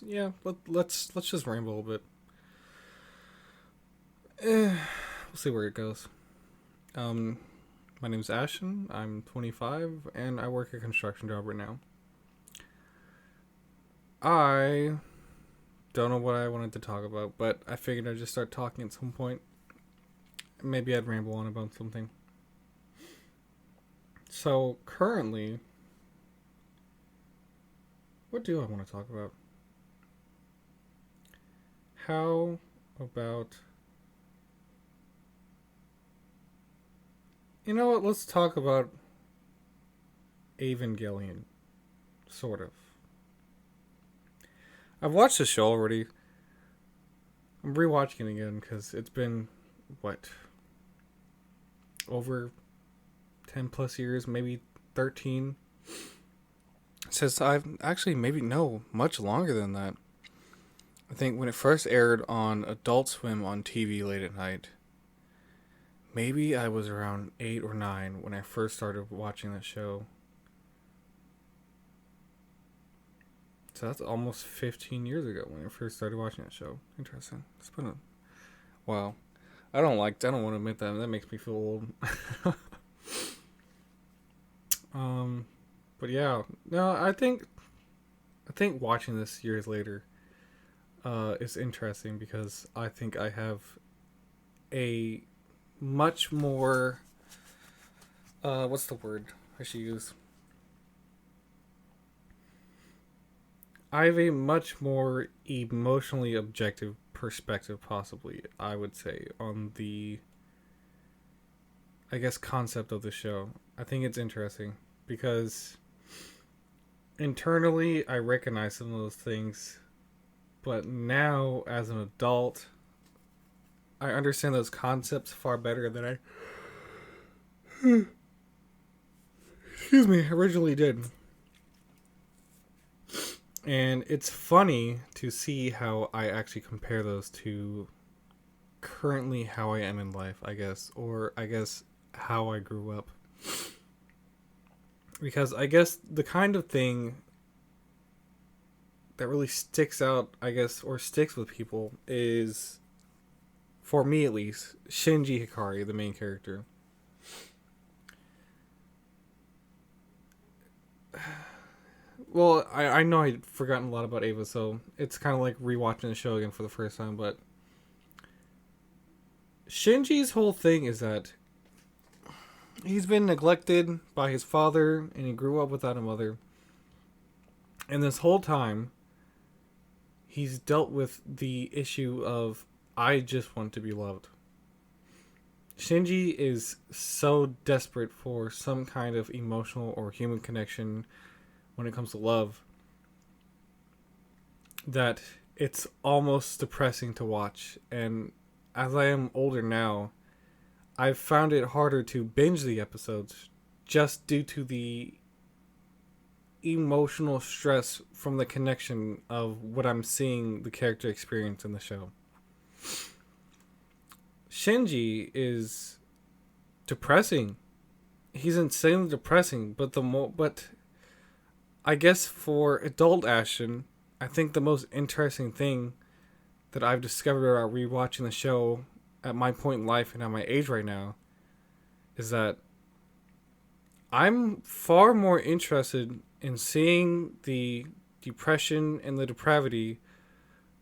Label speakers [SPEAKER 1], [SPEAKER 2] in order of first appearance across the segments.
[SPEAKER 1] Yeah, let's just ramble a little bit. We'll see where it goes. Um, my name's Ashton. I'm 25, and I work a construction job right now. I don't know what I wanted to talk about, but I figured I'd just start talking at some point. Maybe I'd ramble on about something. So currently, what do I want to talk about? How about, you know what? Let's talk about Evangelion, sort of. I've watched the show already. I'm rewatching it again because it's been what, over 10 plus years, maybe 13, since I've actually, maybe no, much longer than that. I think when it first aired on Adult Swim on TV late at night, maybe I was around 8 or 9 when I first started watching that show. So that's almost 15 years ago when I first started watching that show. Interesting. It's been a wow. I don't want to admit that. That makes me feel old. um, but yeah, no, I think watching this years later, is interesting because I think I have a much more, what's the word I should use? I have a much more emotionally objective perspective, possibly, I would say, on the, I guess, concept of the show. I think it's interesting because internally I recognize some of those things, but now as an adult, I understand those concepts far better than I, excuse me, originally did. And it's funny to see how I actually compare those to currently how I am in life, I guess, or I guess how I grew up. Because I guess the kind of thing that really sticks out, I guess, or sticks with people is, for me at least, Shinji Hikari, the main character. Well, I know I'd forgotten a lot about Ava, so it's kind of like rewatching the show again for the first time, but Shinji's whole thing is that he's been neglected by his father and he grew up without a mother. And this whole time, he's dealt with the issue of, I just want to be loved. Shinji is so desperate for some kind of emotional or human connection when it comes to love that it's almost depressing to watch. And as I am older now, I've found it harder to binge the episodes just due to the emotional stress from the connection of what I'm seeing the character experience in the show. Shinji is depressing. He's insanely depressing, but I guess for adult Ashton, I think the most interesting thing that I've discovered about rewatching the show at my point in life and at my age right now is that I'm far more interested in seeing the depression and the depravity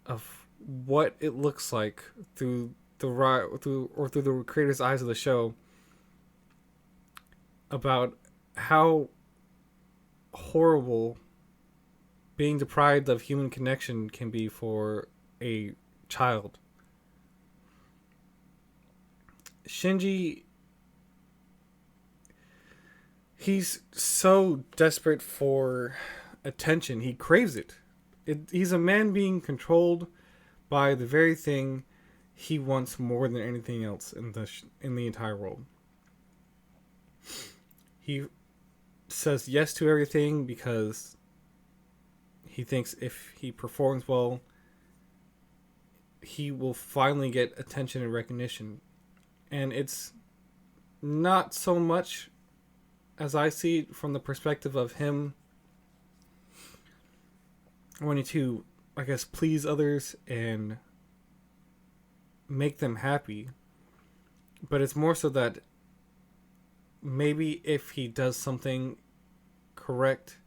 [SPEAKER 1] of what it looks like through the creator's eyes of the show, about how horrible being deprived of human connection can be for a child. Shinji, he's so desperate for attention. He craves it. He's a man being controlled by the very thing he wants more than anything else in the entire world. He says yes to everything because he thinks if he performs well, he will finally get attention and recognition. And it's not so much, as I see it, from the perspective of him wanting to I guess, please others and make them happy. But it's more so that maybe if he does something correct,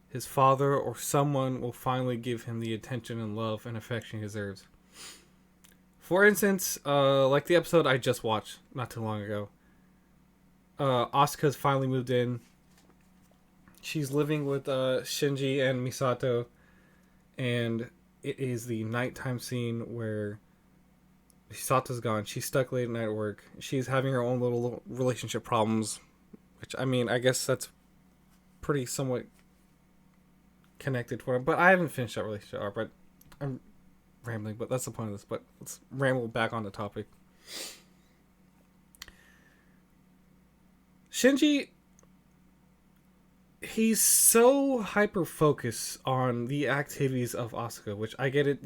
[SPEAKER 1] his father or someone will finally give him the attention and love and affection he deserves. For instance, like the episode I just watched not too long ago, Asuka's finally moved in. She's living with Shinji and Misato, and it is the nighttime scene where Misato's gone. She's stuck late at night at work. She's having her own little relationship problems, which, I mean, I guess that's pretty somewhat connected to her. But I haven't finished that relationship arc, but I'm rambling, but that's the point of this. But let's ramble back on the topic. Shinji, he's so hyper focused on the activities of Asuka, which I get it.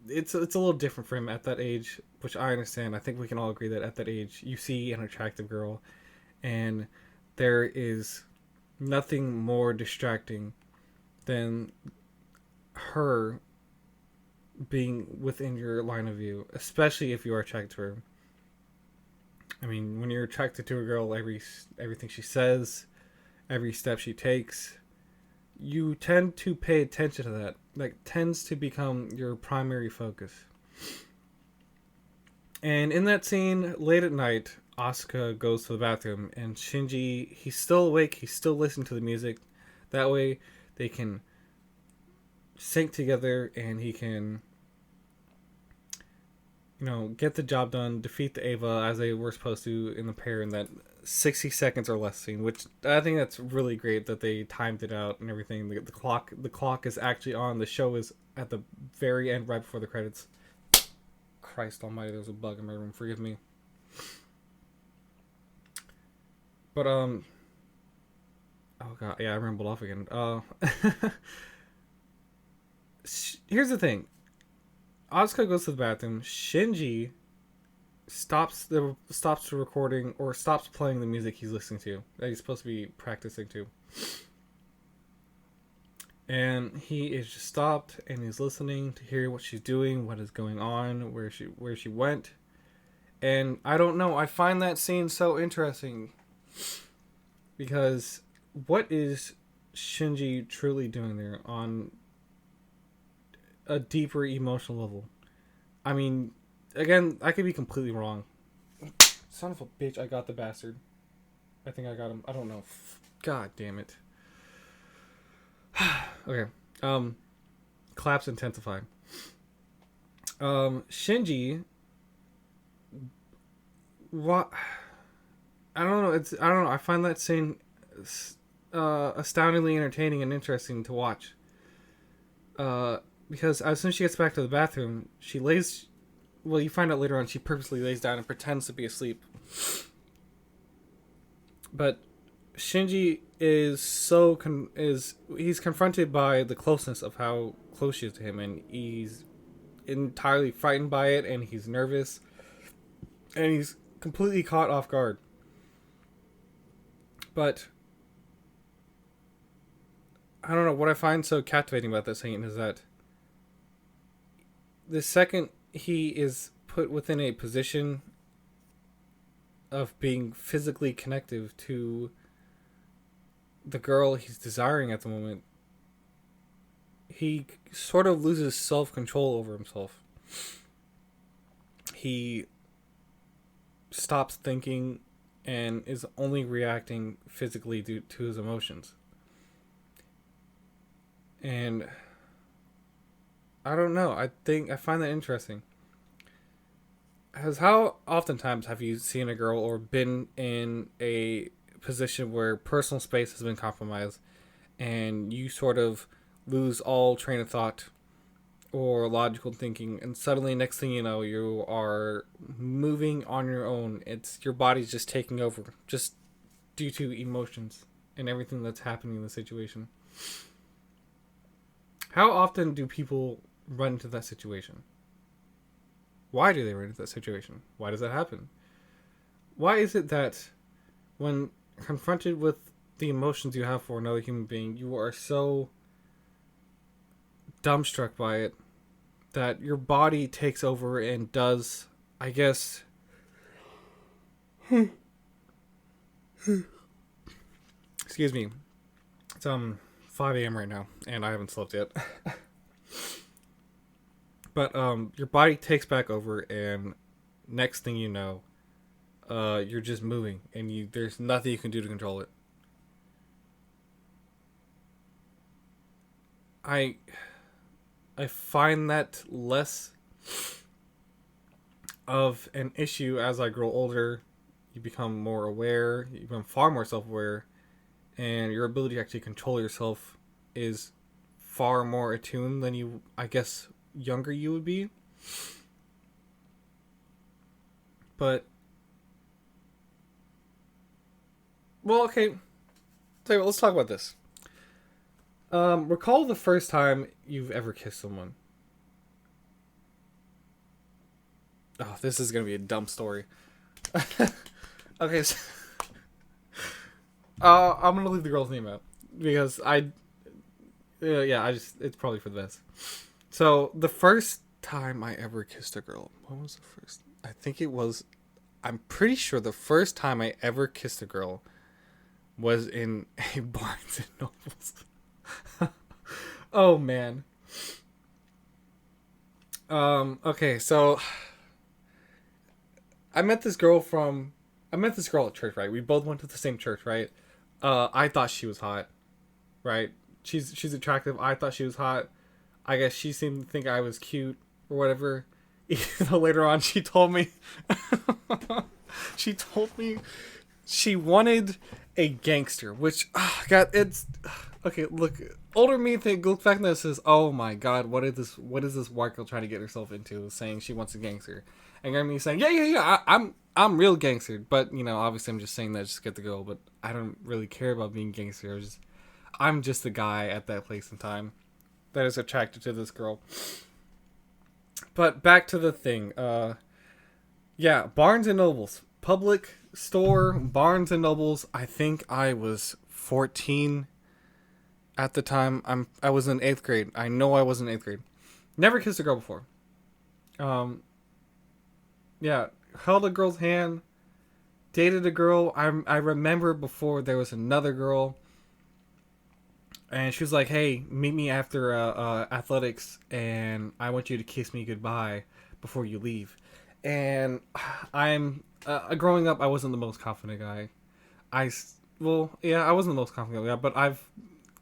[SPEAKER 1] It's a little different for him at that age, which I understand. I think we can all agree that at that age, you see an attractive girl, and there is nothing more distracting than her being within your line of view, especially if you are attracted to her. I mean, when you're attracted to a girl, everything she says, every step she takes, you tend to pay attention to that. Like, tends to become your primary focus. And in that scene, late at night, Asuka goes to the bathroom, and Shinji, he's still awake, he's still listening to the music. That way, they can sync together, and he can, get the job done, defeat the Eva as they were supposed to in the pair in that 60 seconds or less scene, which I think that's really great that they timed it out and everything. The clock is actually on. The show is at the very end, right before the credits. Christ almighty, there's a bug in my room. Forgive me. But, oh god, yeah, I rambled off again. Here's the thing. Asuka goes to the bathroom. Shinji stops the recording or stops playing the music he's listening to that he's supposed to be practicing to, and he is just stopped and he's listening to hear what she's doing, what is going on, where she went. And I don't know, I find that scene so interesting because what is Shinji truly doing there on a deeper emotional level? I mean, again, I could be completely wrong. Son of a bitch, I got the bastard. I think I got him. I don't know. God damn it. Okay. Claps intensify. Shinji. What? I don't know. I find that scene astoundingly entertaining and interesting to watch. Because as soon as she gets back to the bathroom, she lays. Well, you find out later on she purposely lays down and pretends to be asleep. But Shinji is he's confronted by the closeness of how close she is to him, and he's entirely frightened by it, and he's nervous, and he's completely caught off guard. But I don't know, what I find so captivating about this scene is that the second he is put within a position of being physically connected to the girl he's desiring at the moment, he sort of loses self-control over himself. He stops thinking and is only reacting physically due to his emotions. And I don't know, I find that interesting. Because how oftentimes have you seen a girl or been in a position where personal space has been compromised and you sort of lose all train of thought or logical thinking, and suddenly next thing you know you are moving on your own. It's your body's just taking over just due to emotions and everything that's happening in the situation. How often do people run into that situation? Why do they run into that situation? Why does that happen? Why is it that when confronted with the emotions you have for another human being, you are so dumbstruck by it that your body takes over and does, I guess, excuse me. It's 5 a.m. right now, and I haven't slept yet. But your body takes back over, and next thing you know, you're just moving, and there's nothing you can do to control it. I I find that less of an issue as I grow older. You become more aware. You become far more self-aware, and your ability to actually control yourself is far more attuned than you, I guess, younger you would be. But well, okay. Tell you what, let's talk about this. Recall the first time you've ever kissed someone. Oh, this is gonna be a dumb story. Okay, so, I'm gonna leave the girl's name out because yeah, it's probably for the best. So the first time I ever kissed a girl, when was the first? I'm pretty sure the first time I ever kissed a girl was in a Barnes and Nobles. Oh man. Okay, so I met this girl at church, right? We both went to the same church, right? I thought she was hot, right? She's attractive. I thought she was hot. I guess she seemed to think I was cute or whatever. Even though later on she told me she told me she wanted a gangster, which God, it's okay. Look, older me look back and this says, "Oh my God, what is this white girl trying to get herself into?" Saying she wants a gangster, and me saying, "Yeah, I'm real gangster," but obviously I'm just saying that just to get the girl, but I don't really care about being gangster. I'm just the guy at that place and time that is attracted to this girl. But back to the thing. Yeah, Barnes and Nobles, public store, Barnes and Nobles. I think I was 14 at the time. I was in 8th grade. I know I was in 8th grade. Never kissed a girl before. Yeah, held a girl's hand, dated a girl. I remember before there was another girl, and she was like, "Hey, meet me after athletics, and I want you to kiss me goodbye before you leave." And I'm growing up, I wasn't the most confident guy. I wasn't the most confident guy, but I've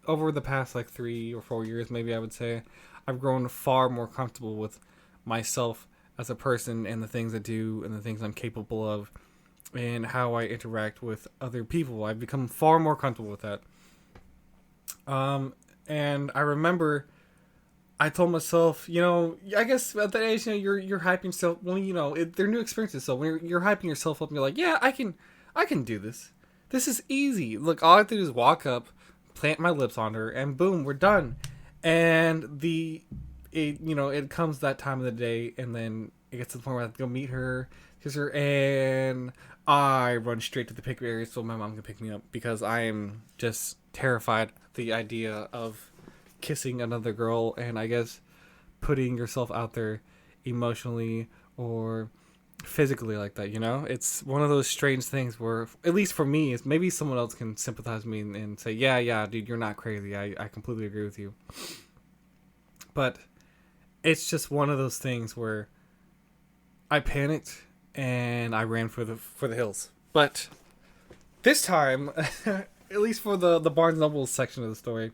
[SPEAKER 1] over the past like 3 or 4 years, maybe I would say, I've grown far more comfortable with myself as a person and the things I do and the things I'm capable of and how I interact with other people. I've become far more comfortable with that. And I remember I told myself, I guess at that age, you're hyping yourself. Well, they're new experiences. So when you're hyping yourself up, and you're like, yeah, I can do this. This is easy. Look, all I have to do is walk up, plant my lips on her, and boom, we're done. And it comes that time of the day, and then it gets to the point where I have to go meet her, kiss her, and I run straight to the pickup area so my mom can pick me up because I am just terrified the idea of kissing another girl and I guess putting yourself out there emotionally or physically like that. It's one of those strange things where, at least for me, is maybe someone else can sympathize with me and say, yeah, dude, you're not crazy. I completely agree with you. But it's just one of those things where I panicked and I ran for the hills. But this time, at least for the Barnes Noble section of the story,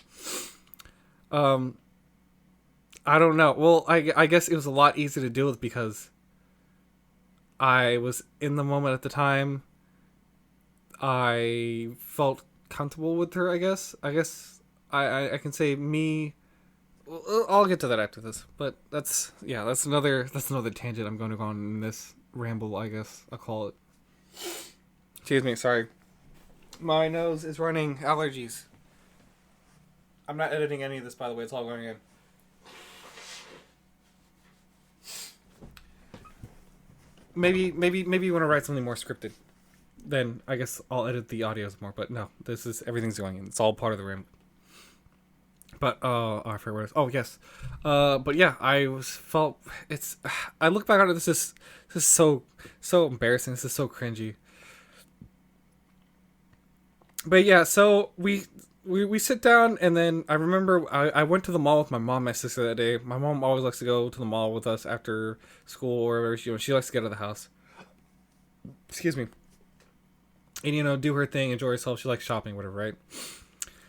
[SPEAKER 1] I don't know. Well, I guess it was a lot easier to deal with because I was in the moment at the time. I felt comfortable with her, I guess. I can say me. I'll get to that after this, but that's another tangent I'm going to go on in this ramble, I guess I'll call it. Excuse me, sorry. My nose is running allergies. I'm not editing any of this, by the way. It's all going in. Maybe you want to write something more scripted. Then I guess I'll edit the audios more. But no, everything's going in. It's all part of the ramble. But I forget what it is. Oh yes, but yeah, I was felt it's. I look back on it. This is so embarrassing. This is so cringy. But yeah, so we sit down, and then I remember I went to the mall with my mom and my sister that day. My mom always likes to go to the mall with us after school or whatever. She likes to get out of the house. Excuse me. And do her thing, enjoy herself. She likes shopping, whatever, right?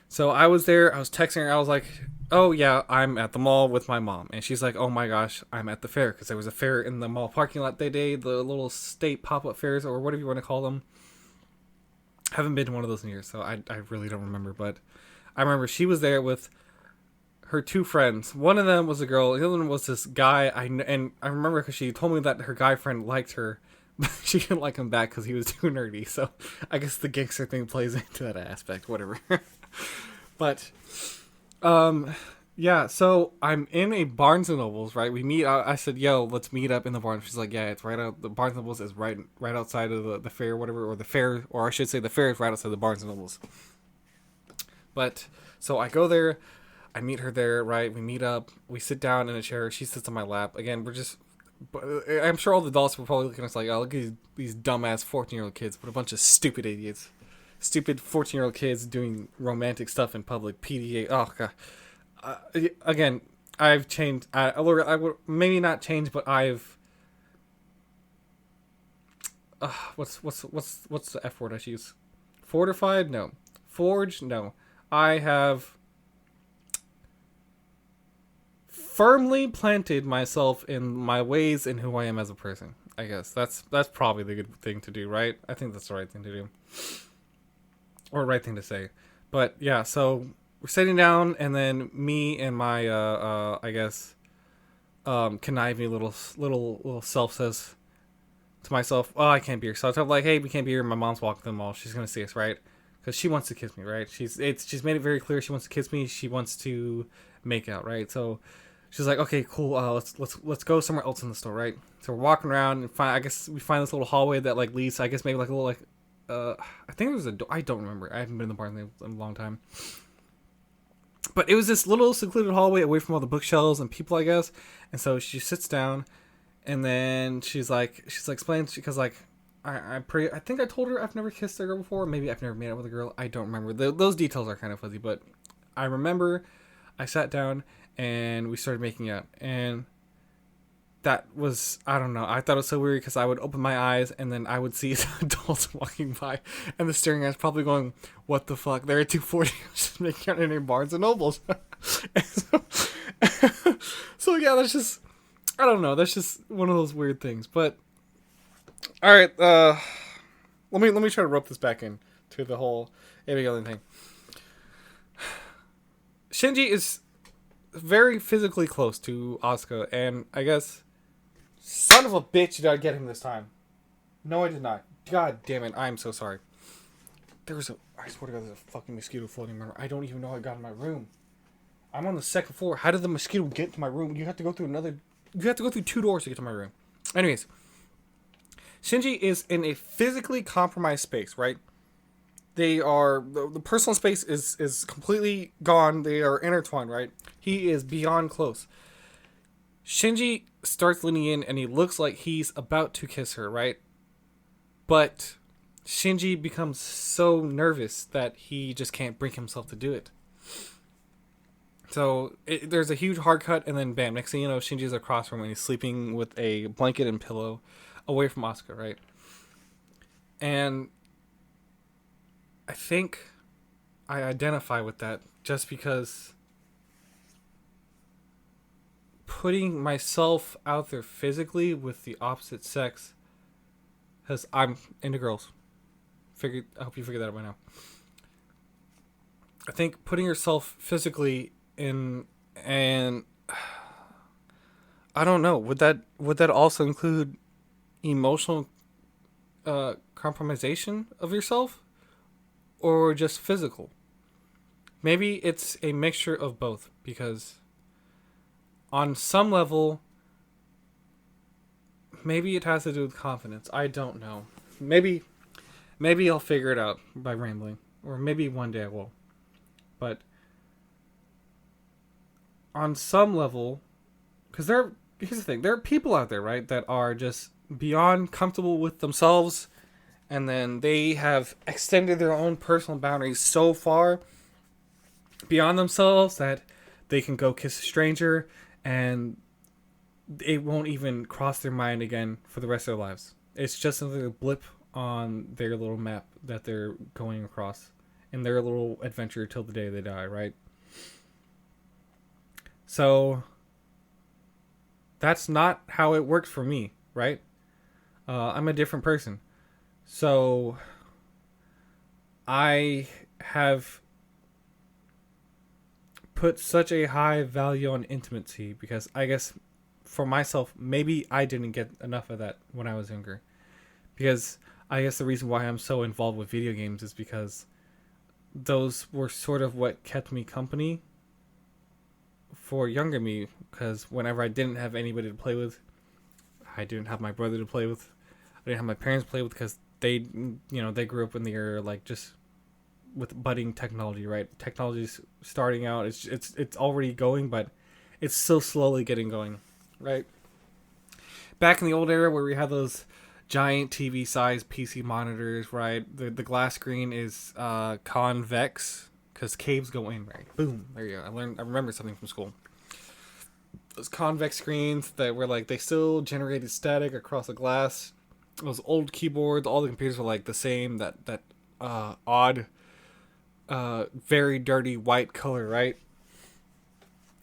[SPEAKER 1] So I was there. I was texting her. I was like, "Oh yeah, I'm at the mall with my mom," and she's like, "Oh my gosh, I'm at the fair because there was a fair in the mall parking lot that day. The little state pop-up fairs or whatever you want to call them. Haven't been to one of those in years, so I really don't remember. But I remember she was there with her two friends. One of them was a girl. The other one was this guy. And I remember because she told me that her guy friend liked her, but she didn't like him back because he was too nerdy. So I guess the gangster thing plays into that aspect. Whatever. But yeah. So I'm in a Barnes and Nobles. Right. We meet. I said, "Yo, let's meet up in the Barnes." She's like, "Yeah, it's right out. The Barnes and Nobles is right outside of the fair, whatever, or the fair, or I should say, the fair is right outside the Barnes and Nobles." But so I go there. I meet her there, right? We meet up. We sit down in a chair. She sits on my lap. Again, we're just. I'm sure all the adults were probably looking at us like, "Oh, look at these dumbass 14-year-old kids. What a bunch of stupid idiots. Stupid 14-year-old kids doing romantic stuff in public. PDA. Oh, God." Again, I've changed. I would maybe not change, but I've. What's the F word I should use? Fortified? No. Forged? No. I have firmly planted myself in my ways and who I am as a person. I guess that's probably the good thing to do, right? I think that's the right thing to do, or right thing to say. But yeah, so we're sitting down, and then me and my I guess conniving little self says to myself, "Oh, I can't be here." So I tell her like, "Hey, we can't be here." My mom's walking the mall. She's gonna see us, right? Because she wants to kiss me, right? She's made it very clear she wants to kiss me. She wants to make out, right? So she's like, "Okay, cool. Let's go somewhere else in the store, right?" So we're walking around and I guess we find this little hallway that like leads. I guess maybe like a little like I think there was a door. I don't remember. I haven't been in the bar in a long time. But it was this little secluded hallway away from all the bookshelves and people, I guess. And so she sits down, and then she's like explaining because like I think I told her I've never kissed a girl before. Maybe I've never made out with a girl. I don't remember. Those details are kind of fuzzy, but I remember I sat down and we started making out, and that was, I don't know, I thought it was so weird because I would open my eyes and then I would see adults walking by, and the staring eyes probably going, "What the fuck? There are 240 just making out in a Barnes and Nobles." so, so yeah, that's just, I don't know, that's just one of those weird things. But all right, let me try to rope this back in to the whole Abigail thing. Shinji is very physically close to Asuka, and I guess, son of a bitch, did I get him this time? No, I did not. God damn it, I'm so sorry. I swear to God, there's a fucking mosquito floating around. I don't even know how it got in my room. I'm on the second floor. How did the mosquito get to my room? You have to go through 2 doors to get to my room. Anyways, Shinji is in a physically compromised space, right? They are, the personal space is completely gone. They are intertwined, right? He is beyond close. Shinji starts leaning in, and he looks like he's about to kiss her, right? But Shinji becomes so nervous that he just can't bring himself to do it. So there's a huge hard cut, and then bam, next thing you know, Shinji's across from him, and he's sleeping with a blanket and pillow away from Asuka, right? And I think I identify with that just because putting myself out there physically with the opposite sex I'm into girls. I hope you figured that out by now. I think putting yourself physically in, and I don't know, would that also include emotional compromisation of yourself, or just physical? Maybe it's a mixture of both, because on some level, maybe it has to do with confidence. I don't know. Maybe I'll figure it out by rambling, or maybe one day I will. But on some level, because here's the thing, there are people out there, right, that are just beyond comfortable with themselves, and then they have extended their own personal boundaries so far beyond themselves that they can go kiss a stranger and it won't even cross their mind again for the rest of their lives. It's just another blip on their little map that they're going across in their little adventure till the day they die, right? So that's not how it worked for me, right? I'm a different person. So I have put such a high value on intimacy because I guess for myself, maybe I didn't get enough of that when I was younger. Because I guess the reason why I'm so involved with video games is because those were sort of what kept me company for younger me. Because whenever I didn't have anybody to play with, I didn't have my brother to play with, I didn't have my parents to play with because they grew up in the era like just with budding technology, right? Technology's starting out. It's already going, but it's still slowly getting going, right? Back in the old era where we had those giant TV-sized PC monitors, right? The glass screen is convex because caves go in, right? Boom, there you go. I remember something from school. Those convex screens that were like they still generated static across the glass. Those old keyboards, all the computers were like the same. That odd, very dirty white color, right?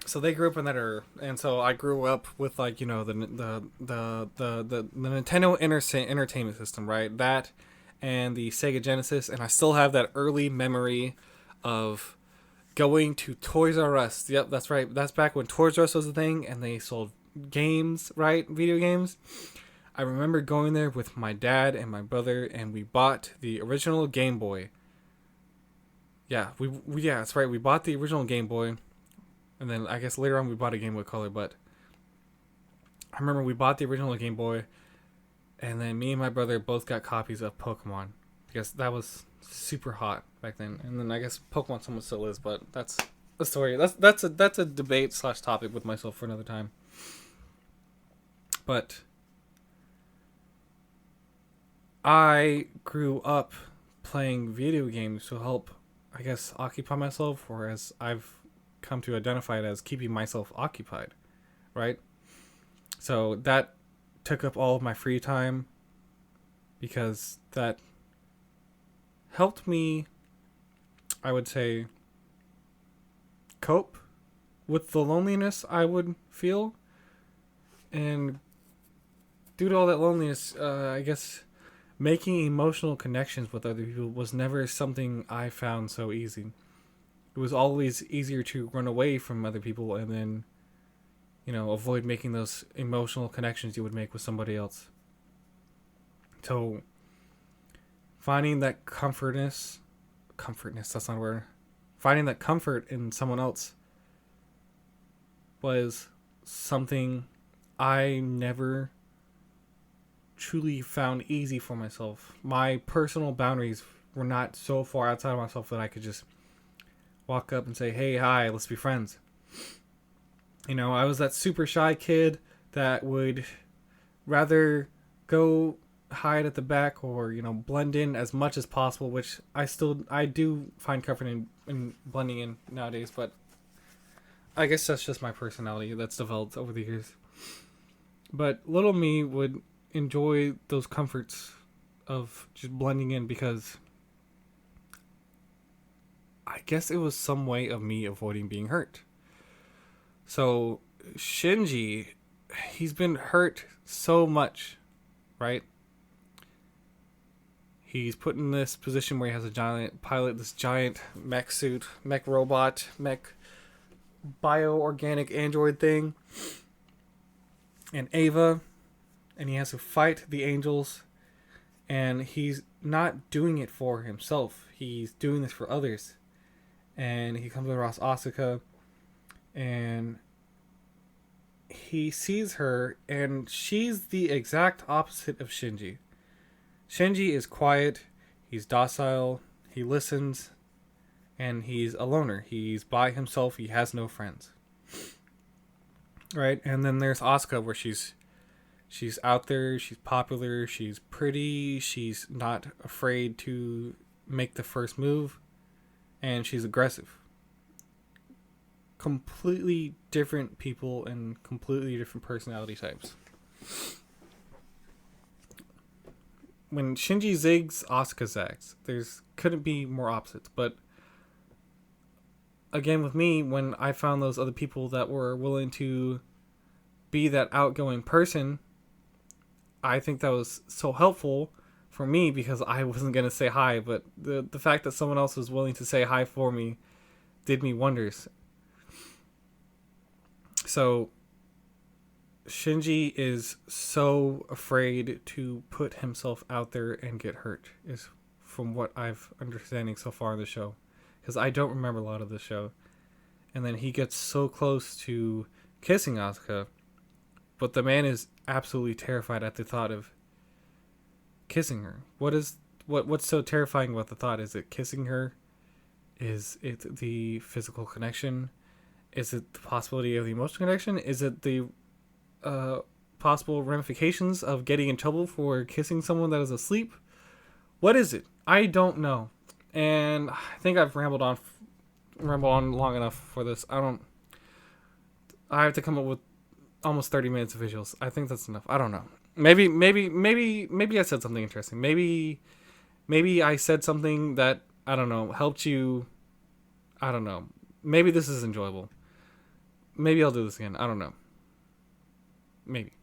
[SPEAKER 1] So they grew up in that era, and so I grew up with like the Nintendo Entertainment System, right? That and the Sega Genesis, and I still have that early memory of going to Toys R Us. Yep, that's right. That's back when Toys R Us was a thing, and they sold games, right? Video games. I remember going there with my dad and my brother, and we bought the original Game Boy. Yeah, yeah, that's right. We bought the original Game Boy. And then I guess later on we bought a Game Boy Color, but I remember we bought the original Game Boy, and then me and my brother both got copies of Pokemon because that was super hot back then. And then I guess Pokemon somewhat still is, but that's a story. That's a debate / topic with myself for another time. But I grew up playing video games to help, I guess, occupy myself, or as I've come to identify it as keeping myself occupied, right? So that took up all of my free time because that helped me, I would say, cope with the loneliness I would feel. And due to all that loneliness, I guess making emotional connections with other people was never something I found so easy. It was always easier to run away from other people and then, avoid making those emotional connections you would make with somebody else. So, finding that comfortness, that's not a word. Finding that comfort in someone else was something I never truly found easy for myself. My personal boundaries were not so far outside of myself that I could just walk up and say, hey, hi, let's be friends. I was that super shy kid that would rather go hide at the back or, blend in as much as possible, which I do find comfort in blending in nowadays, but I guess that's just my personality that's developed over the years. But little me would enjoy those comforts of just blending in because I guess it was some way of me avoiding being hurt. So Shinji, he's been hurt so much, right? He's put in this position where he has a giant pilot, this giant mech suit, mech robot, mech bioorganic android thing, and Ava, and he has to fight the angels, and he's not doing it for himself. He's doing this for others. And he comes across Asuka, and he sees her, and she's the exact opposite of Shinji. Shinji is quiet, he's docile, he listens, and he's a loner. He's by himself, he has no friends. right? And then there's Asuka, where she's out there, she's popular, she's pretty, she's not afraid to make the first move, and she's aggressive. Completely different people and completely different personality types. When Shinji zigs, Asuka zags. There's couldn't be more opposites. But again, with me, when I found those other people that were willing to be that outgoing person, I think that was so helpful for me because I wasn't gonna say hi. But the fact that someone else was willing to say hi for me did me wonders. So Shinji is so afraid to put himself out there and get hurt, is from what I've understanding so far in the show, because I don't remember a lot of the show. And then he gets so close to kissing Asuka, but the man is absolutely terrified at the thought of kissing her. What's so terrifying about the thought? Is it kissing her? Is it the physical connection? Is it the possibility of the emotional connection? Is it the possible ramifications of getting in trouble for kissing someone that is asleep? What is it? I don't know. And I think I've rambled on long enough for this. I have to come up with almost 30 minutes of visuals. I think that's enough. I don't know. Maybe I said something interesting. Maybe I said something that, I don't know, helped you. I don't know. Maybe this is enjoyable. Maybe I'll do this again. I don't know. Maybe.